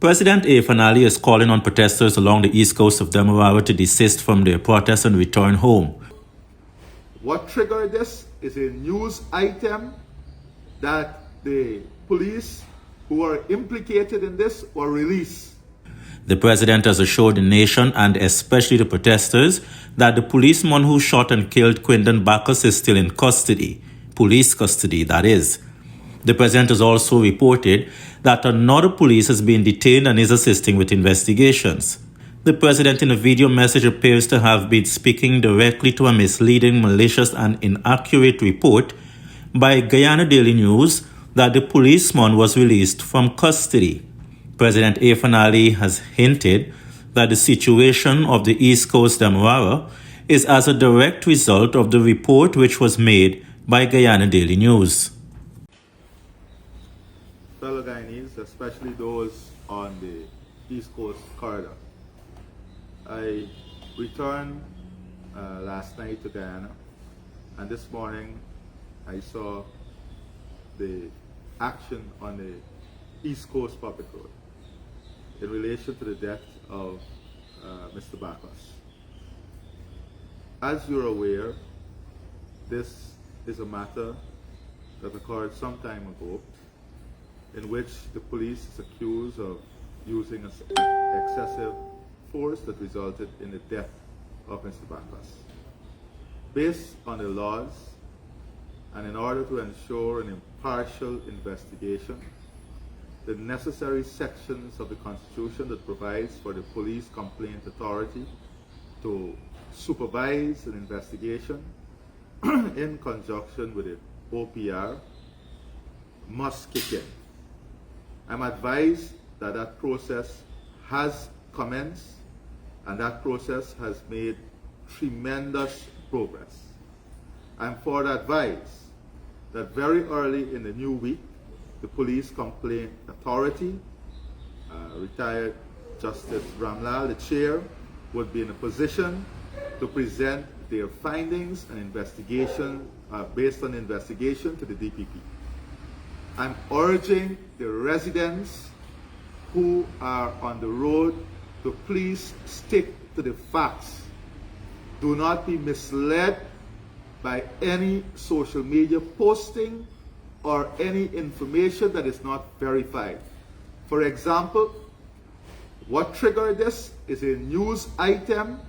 President Finale is calling on protesters along the east coast of Demerara to desist from their protests and return home. What triggered this is a news item that the police who are implicated in this were released. The president has assured the nation, and especially the protesters, that the policeman who shot and killed Quindon Bacchus is still in custody. Police custody, that is. The president has also reported that another police has been detained and is assisting with investigations. The president in a video message appears to have been speaking directly to a misleading, malicious and inaccurate report by Guyana Daily News that the policeman was released from custody. President Finale has hinted that the situation of the East Coast Demerara is as a direct result of the report which was made by Guyana Daily News. Fellow Guyanese, especially those on the East Coast corridor, I returned last night to Guyana, and this morning I saw the action on the East Coast Public Road in relation to the death of Mr. Bacchus. As you're aware, this is a matter that occurred some time ago in which the police is accused of using excessive force that resulted in the death of Mr. Bacchus. Based on the laws and in order to ensure an impartial investigation, the necessary sections of the Constitution that provides for the Police Complaint Authority to supervise an investigation in conjunction with the OPR must kick in. I'm advised that that process has commenced and that process has made tremendous progress. I'm further advised that very early in the new week, the Police Complaint Authority, retired Justice Ramlal, the chair, would be in a position to present their findings and investigation based on the investigation to the DPP. I'm urging the residents who are on the road to please stick to the facts. Do not be misled by any social media posting or any information that is not verified. For example, what triggered this is a news item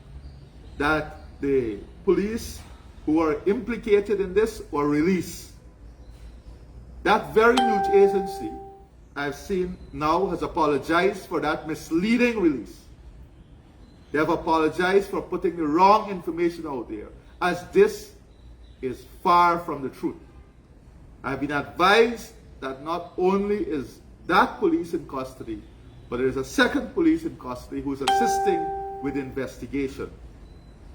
that the police who are implicated in this were released. That very news agency I've seen now has apologized for that misleading release. They have apologized for putting the wrong information out there, as this is far from the truth. I've been advised that not only is that police in custody, but there is a second police in custody who is assisting with the investigation.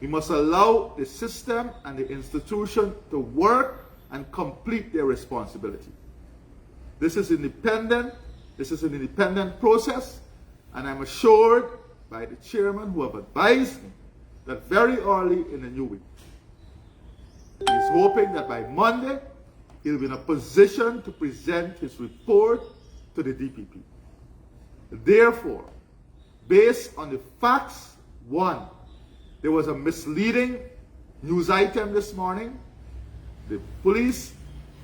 We must allow the system and the institution to work and complete their responsibility. This is independent. This is an independent process, and I'm assured by the chairman who have advised me that very early in the new week, he's hoping that by Monday, he'll be in a position to present his report to the DPP. Therefore, based on the facts, one, there was a misleading news item this morning. The police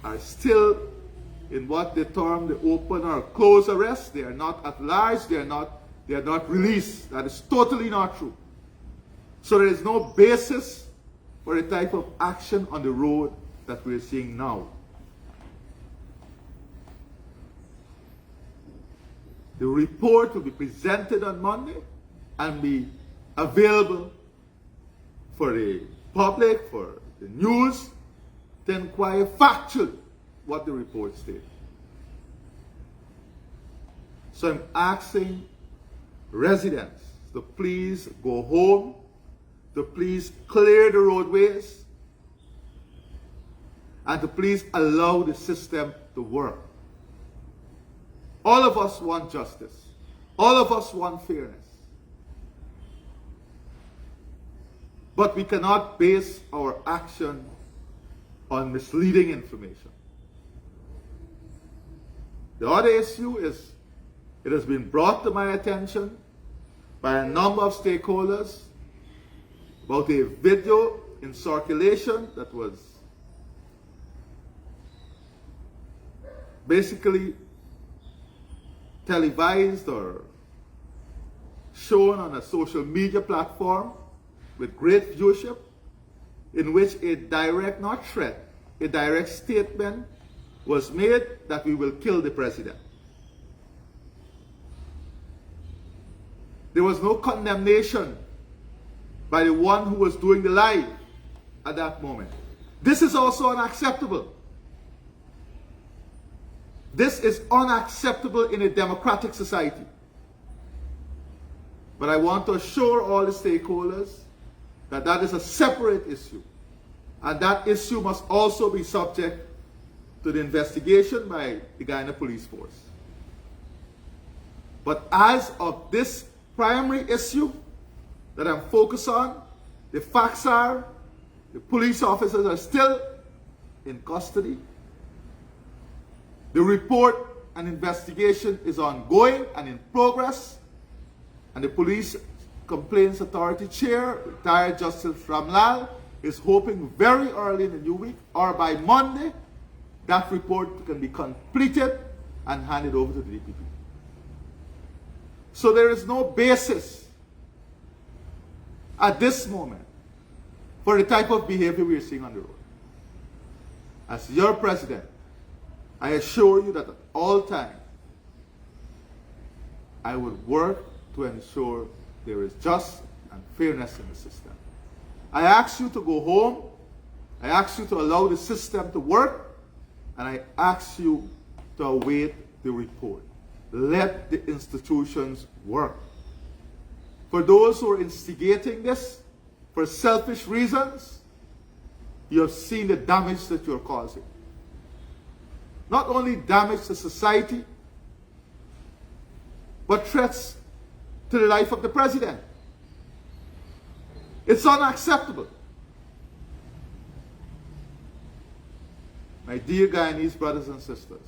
are still in what they term the open or closed arrest. They are not at large. They are not released. That is totally not true. So there is no basis for the type of action on the road that we're seeing now. The report will be presented on Monday and be available for the public, for the news, to inquire factually what the report stated. So I'm asking residents to please go home, to please clear the roadways, and to please allow the system to work. All of us want justice. All of us want fairness. But we cannot base our action on misleading information. The other issue is It has been brought to my attention by a number of stakeholders about a video in circulation that was basically televised or shown on a social media platform with great viewership, in which a direct, not threat, a direct statement was made that we will kill the president. There was no condemnation by the one who was doing the live at that moment. This is also unacceptable. This is unacceptable in a democratic society. But I want to assure all the stakeholders that that is a separate issue. And that issue must also be subject to the investigation by the Guyana Police Force. But as of this primary issue that I'm focused on, the facts are the police officers are still in custody. The report and investigation is ongoing and in progress. And the Police Complaints Authority Chair, retired Justice Ramlal, is hoping very early in the new week or by Monday that report can be completed and handed over to the DPP. So there is no basis at this moment for the type of behavior we are seeing on the road. As your president, I assure you that at all times, I would work to ensure there is justice and fairness in the system. I ask you to go home. I ask you to allow the system to work. And I ask you to await the report. Let the institutions work. For those who are instigating this for selfish reasons, you have seen the damage that you're causing. Not only damage to society, but threats to the life of the president. It's unacceptable. My dear Guyanese brothers and sisters,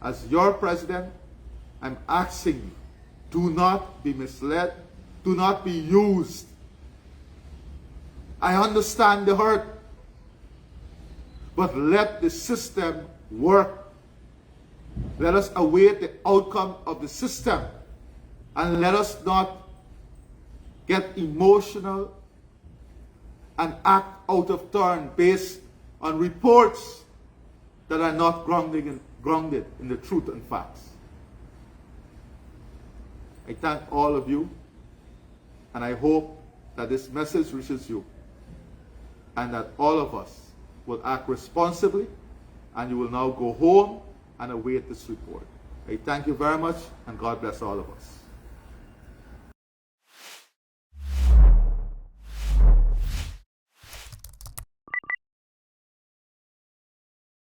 as your president, I'm asking you, do not be misled, do not be used. I understand the hurt, but let the system work. Let us await the outcome of the system, and let us not get emotional and act out of turn based on reports that are not grounded in the truth and facts. I thank all of you, and I hope that this message reaches you, and that all of us will act responsibly, and you will now go home and await this report. I thank you very much, and God bless all of us.